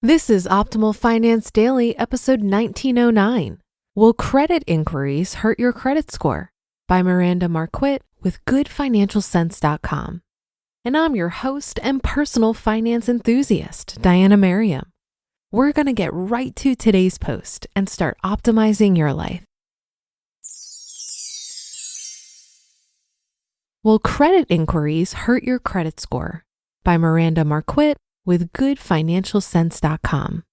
This is Optimal Finance Daily, episode 1909. Will Credit Inquiries Hurt Your Credit Score? By Miranda Marquit with GoodFinancialSense.com. And I'm your host and personal finance enthusiast, Diana Merriam. We're going to get right to today's post and start optimizing your life. Will Credit Inquiries Hurt Your Credit Score? By Miranda Marquit with GoodFinancialSense.com.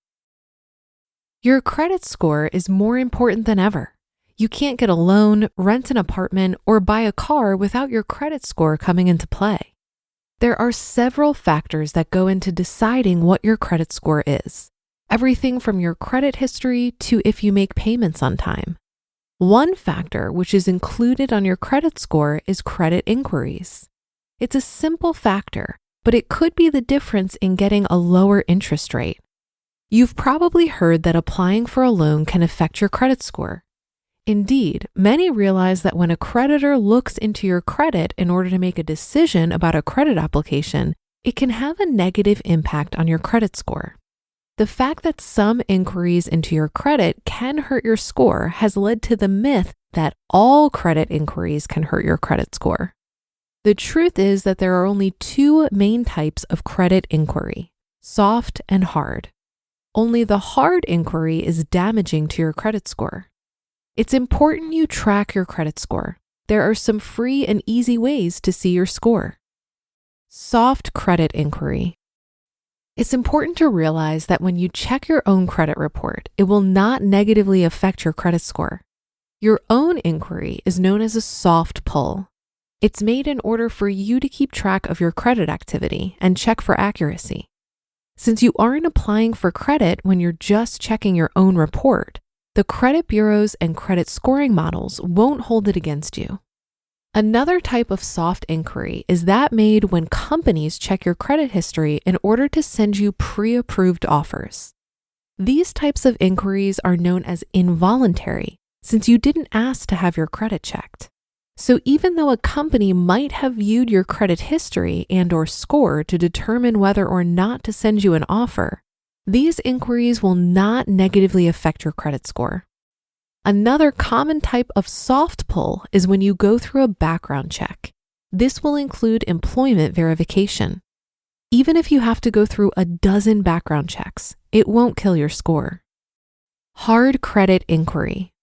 Your credit score is more important than ever. You can't get a loan, rent an apartment, or buy a car without your credit score coming into play. There are several factors that go into deciding what your credit score is. Everything from your credit history to if you make payments on time. One factor which is included on your credit score is credit inquiries. It's a simple factor, but it could be the difference in getting a lower interest rate. You've probably heard that applying for a loan can affect your credit score. Indeed, many realize that when a creditor looks into your credit in order to make a decision about a credit application, it can have a negative impact on your credit score. The fact that some inquiries into your credit can hurt your score has led to the myth that all credit inquiries can hurt your credit score. The truth is that there are only two main types of credit inquiry, soft and hard. Only the hard inquiry is damaging to your credit score. It's important you track your credit score. There are some free and easy ways to see your score. Soft credit inquiry. It's important to realize that when you check your own credit report, it will not negatively affect your credit score. Your own inquiry is known as a soft pull. It's made in order for you to keep track of your credit activity and check for accuracy. Since you aren't applying for credit when you're just checking your own report, the credit bureaus and credit scoring models won't hold it against you. Another type of soft inquiry is that made when companies check your credit history in order to send you pre-approved offers. These types of inquiries are known as involuntary, since you didn't ask to have your credit checked. So even though a company might have viewed your credit history and/or score to determine whether or not to send you an offer, these inquiries will not negatively affect your credit score. Another common type of soft pull is when you go through a background check. This will include employment verification. Even if you have to go through a dozen background checks, it won't kill your score. Hard credit inquiry.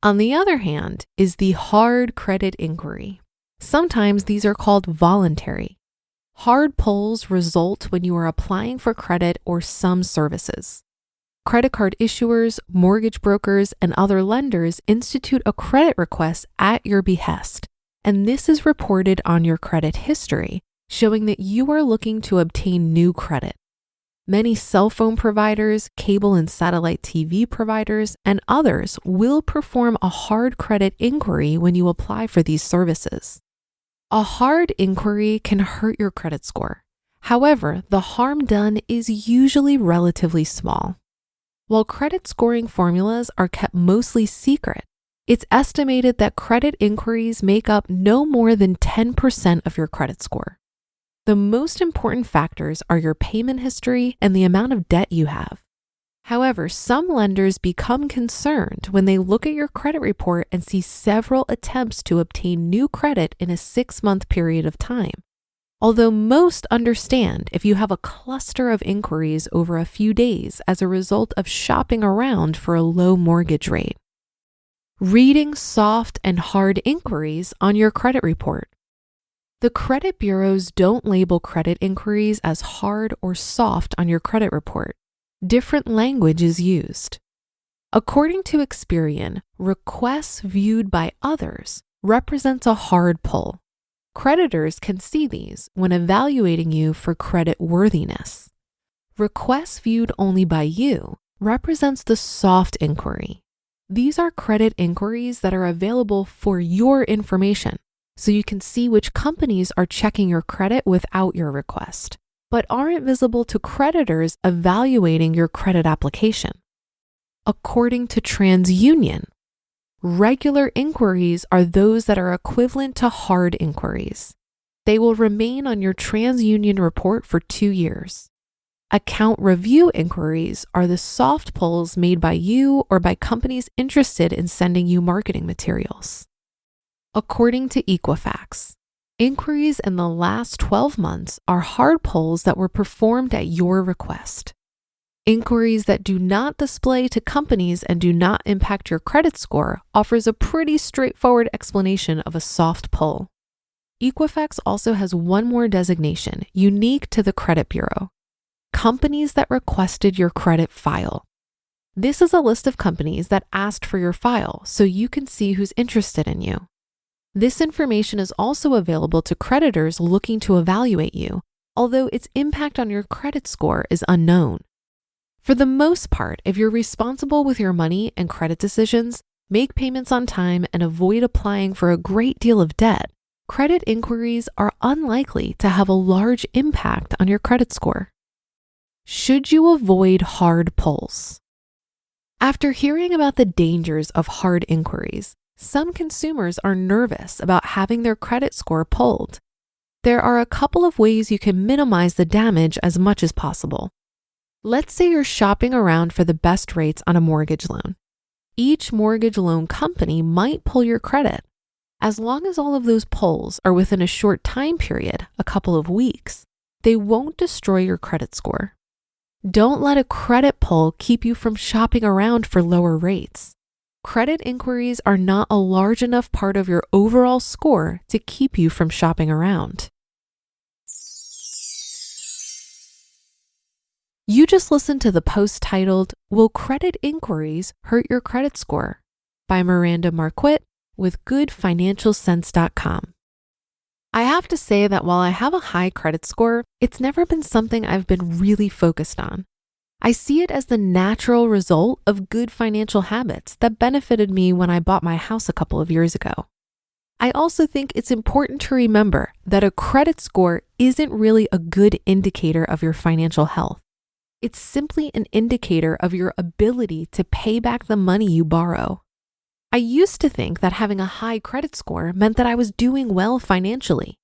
On the other hand, is the hard credit inquiry. Sometimes these are called voluntary. Hard pulls result when you are applying for credit or some services. Credit card issuers, mortgage brokers, and other lenders institute a credit request at your behest, and this is reported on your credit history, showing that you are looking to obtain new credit. Many cell phone providers, cable and satellite TV providers, and others will perform a hard credit inquiry when you apply for these services. A hard inquiry can hurt your credit score. However, the harm done is usually relatively small. While credit scoring formulas are kept mostly secret, it's estimated that credit inquiries make up no more than 10% of your credit score. The most important factors are your payment history and the amount of debt you have. However, some lenders become concerned when they look at your credit report and see several attempts to obtain new credit in a 6-month period of time. Although most understand if you have a cluster of inquiries over a few days as a result of shopping around for a low mortgage rate. Reading soft and hard inquiries on your credit report. The credit bureaus don't label credit inquiries as hard or soft on your credit report. Different language is used. According to Experian, requests viewed by others represents a hard pull. Creditors can see these when evaluating you for credit worthiness. Requests viewed only by you represents the soft inquiry. These are credit inquiries that are available for your information, so you can see which companies are checking your credit without your request, but aren't visible to creditors evaluating your credit application. According to TransUnion, regular inquiries are those that are equivalent to hard inquiries. They will remain on your TransUnion report for 2 years. Account review inquiries are the soft pulls made by you or by companies interested in sending you marketing materials. According to Equifax, inquiries in the last 12 months are hard pulls that were performed at your request. Inquiries that do not display to companies and do not impact your credit score offers a pretty straightforward explanation of a soft pull. Equifax also has one more designation unique to the credit bureau: companies that requested your credit file. This is a list of companies that asked for your file so you can see who's interested in you. This information is also available to creditors looking to evaluate you, although its impact on your credit score is unknown. For the most part, if you're responsible with your money and credit decisions, make payments on time, and avoid applying for a great deal of debt, credit inquiries are unlikely to have a large impact on your credit score. Should you avoid hard pulls? After hearing about the dangers of hard inquiries, some consumers are nervous about having their credit score pulled. There are a couple of ways you can minimize the damage as much as possible. Let's say you're shopping around for the best rates on a mortgage loan. Each mortgage loan company might pull your credit. As long as all of those pulls are within a short time period, a couple of weeks, they won't destroy your credit score. Don't let a credit pull keep you from shopping around for lower rates. Credit inquiries are not a large enough part of your overall score to keep you from shopping around. You just listened to the post titled, "Will Credit Inquiries Hurt Your Credit Score?" by Miranda Marquit with goodfinancialsense.com. I have to say that while I have a high credit score, it's never been something I've been really focused on. I see it as the natural result of good financial habits that benefited me when I bought my house a couple of years ago. I also think it's important to remember that a credit score isn't really a good indicator of your financial health. It's simply an indicator of your ability to pay back the money you borrow. I used to think that having a high credit score meant that I was doing well financially,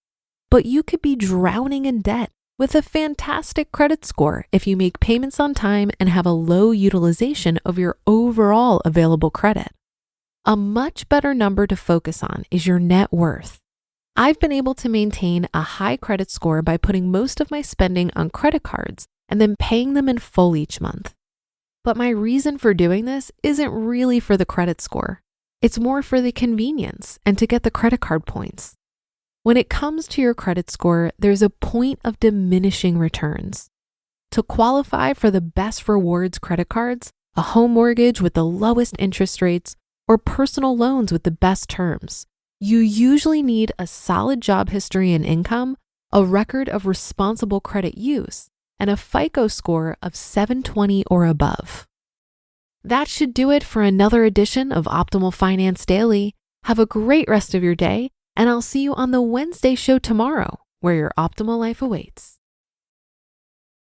but you could be drowning in debt with a fantastic credit score if you make payments on time and have a low utilization of your overall available credit. A much better number to focus on is your net worth. I've been able to maintain a high credit score by putting most of my spending on credit cards and then paying them in full each month. But my reason for doing this isn't really for the credit score. It's more for the convenience and to get the credit card points. When it comes to your credit score, there's a point of diminishing returns. To qualify for the best rewards credit cards, a home mortgage with the lowest interest rates, or personal loans with the best terms, you usually need a solid job history and income, a record of responsible credit use, and a FICO score of 720 or above. That should do it for another edition of Optimal Finance Daily. Have a great rest of your day, and I'll see you on the Wednesday show tomorrow, where your optimal life awaits.